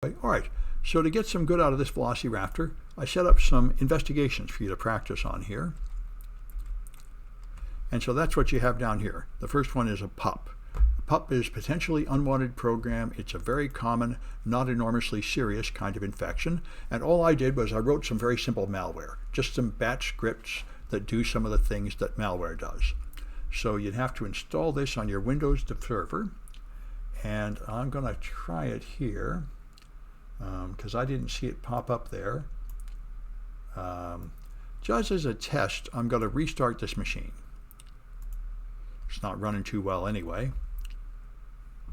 All right, so to get some good out of this Velociraptor, I set up some investigations for you to practice on here. And so that's what you have down here. The first one is a PUP. PUP is potentially unwanted program. It's a very common, not enormously serious kind of infection. And all I did was I wrote some very simple malware, just some batch scripts that do some of the things that malware does. So you'd have to install this on your Windows server. And I'm going to try it here because I didn't see it pop up there. Just as a test, I'm going to restart this machine. It's not running too well anyway.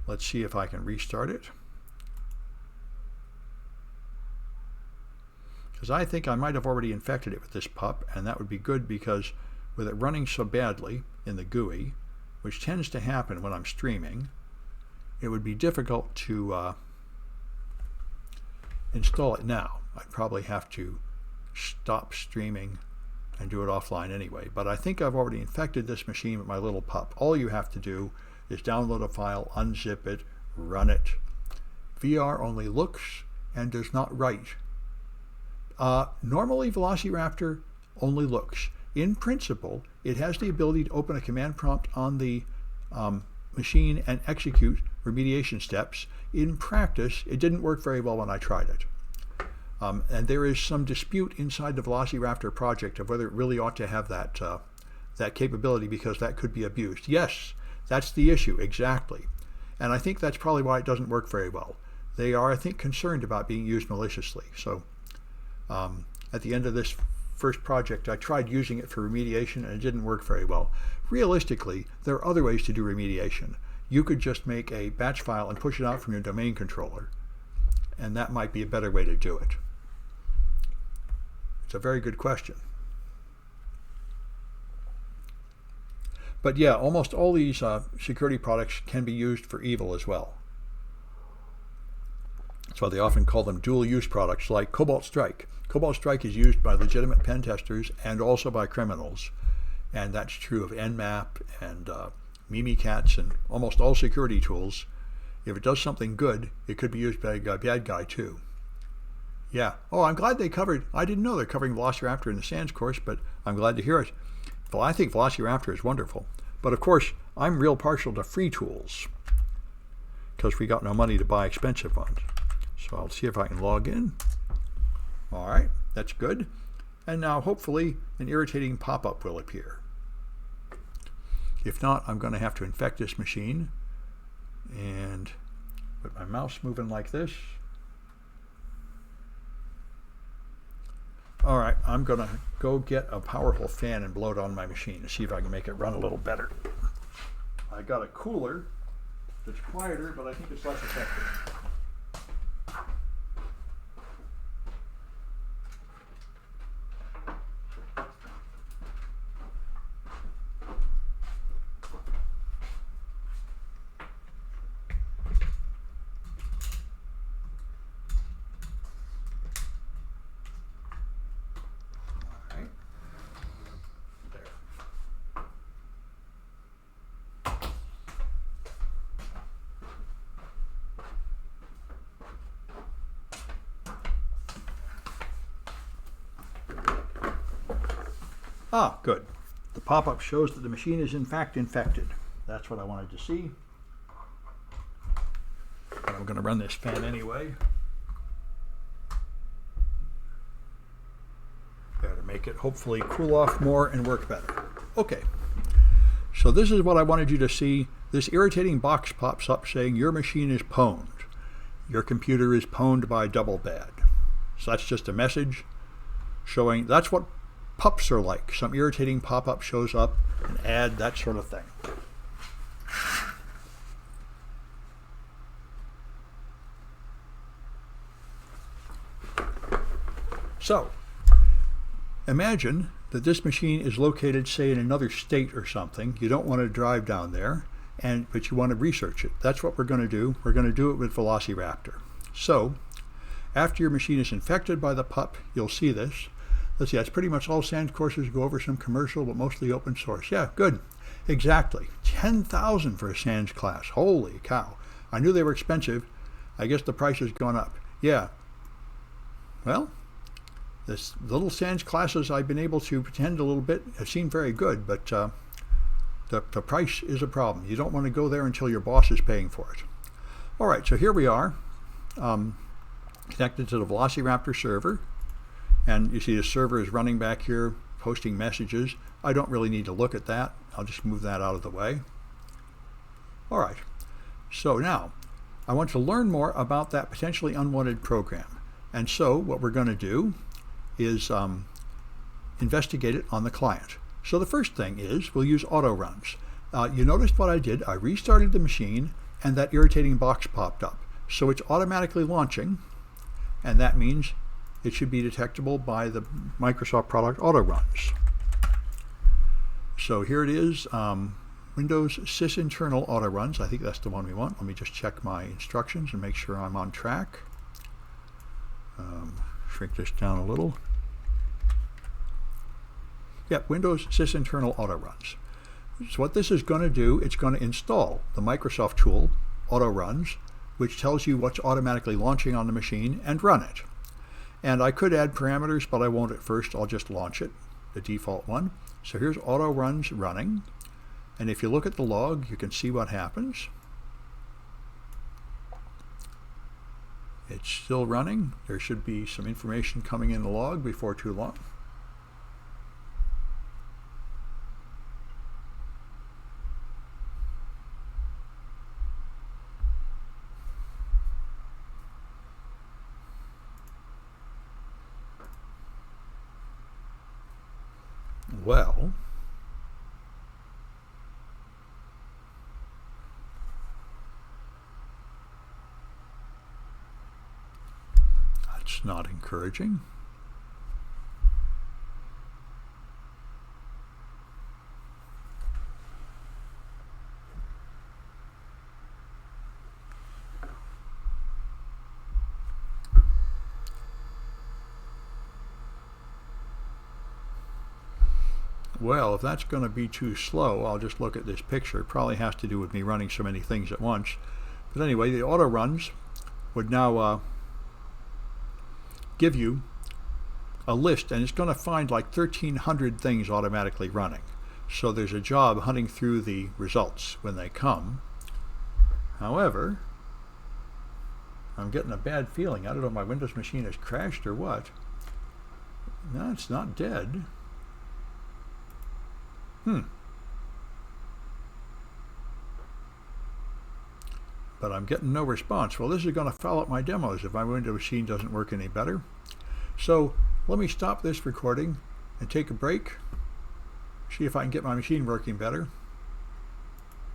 Let's see if I can restart it. Because I think I might have already infected it with this PUP, and that would be good because with it running so badly in the GUI, which tends to happen when I'm streaming, it would be difficult to install it now. I'd probably have to stop streaming and do it offline anyway. But I think I've already infected this machine with my little PUP. All you have to do is download a file, unzip it, run it. VR only looks and does not write. Normally Velociraptor only looks. In principle, it has the ability to open a command prompt on the machine and execute remediation steps. In practice, it didn't work very well when I tried it. And there is some dispute inside the Velociraptor project of whether it really ought to have that capability because that could be abused. Yes, that's the issue, exactly. And I think that's probably why it doesn't work very well. They are, I think, concerned about being used maliciously. So at the end of this first project, I tried using it for remediation and it didn't work very well. Realistically, there are other ways to do remediation. You could just make a batch file and push it out from your domain controller, and that might be a better way to do it. It's a very good question. But yeah, almost all these security products can be used for evil as well. That's why they often call them dual-use products like Cobalt Strike. Cobalt Strike is used by legitimate pen testers and also by criminals. And that's true of Nmap and Mimikatz and almost all security tools. If it does something good, it could be used by a bad guy too. Yeah. Oh, I'm glad they covered, I didn't know they're covering Velociraptor in the SANS course, but I'm glad to hear it. Well, I think Velociraptor is wonderful. But of course, I'm real partial to free tools because we got no money to buy expensive ones. So I'll see if I can log in. All right, that's good. And now hopefully an irritating pop-up will appear. If not, I'm going to have to infect this machine and put my mouse moving like this. All right, I'm going to go get a powerful fan and blow it on my machine to see if I can make it run a little better. I got a cooler that's quieter, but I think it's less effective. Ah, good. The pop-up shows that the machine is in fact infected. That's what I wanted to see. I'm going to run this fan anyway. There to make it hopefully cool off more and work better. Okay, so this is what I wanted you to see. This irritating box pops up saying your machine is pwned. Your computer is pwned by double bad. So that's just a message showing that's what PUPs are like. Some irritating pop-up shows up, an ad, that sort of thing. So, imagine that this machine is located, say, in another state or something. You don't want to drive down there, but you want to research it. That's what we're going to do. We're going to do it with Velociraptor. So, after your machine is infected by the PUP, you'll see this. Let's see, that's pretty much all SANS courses go over some commercial, but mostly open source. Yeah, good. Exactly. 10,000 for a SANS class. Holy cow. I knew they were expensive. I guess the price has gone up. Yeah, well, this little sans classes I've been able to pretend a little bit have seemed very good, but the price is a problem. You don't want to go there until your boss is paying for it. All right, so here we are, connected to the Velociraptor server, and you see the server is running back here, posting messages. I don't really need to look at that. I'll just move that out of the way. All right, so now I want to learn more about that potentially unwanted program. And so what we're going to do is investigate it on the client. So the first thing is we'll use auto runs. You noticed what I did. I restarted the machine and that irritating box popped up. So it's automatically launching, and that means it should be detectable by the Microsoft product auto runs. So here it is, Windows sysinternal auto runs. I think that's the one we want. Let me just check my instructions and make sure I'm on track. Shrink this down a little. Yep, Windows sysinternal auto runs. So what this is going to do, it's going to install the Microsoft tool, auto runs, which tells you what's automatically launching on the machine, and run it. And I could add parameters, but I won't at first. I'll just launch it, the default one. So here's auto runs running. And if you look at the log, you can see what happens. It's still running. There should be some information coming in the log before too long. Well, that's not encouraging. Well, if that's going to be too slow, I'll just look at this picture. It probably has to do with me running so many things at once. But anyway, the auto runs would now give you a list, and it's going to find like 1,300 things automatically running. So there's a job hunting through the results when they come. However, I'm getting a bad feeling. I don't know if my Windows machine has crashed or what. No, it's not dead. But I'm getting no response. Well, this is going to foul up my demos if my Windows machine doesn't work any better. So let me stop this recording and take a break, see if I can get my machine working better.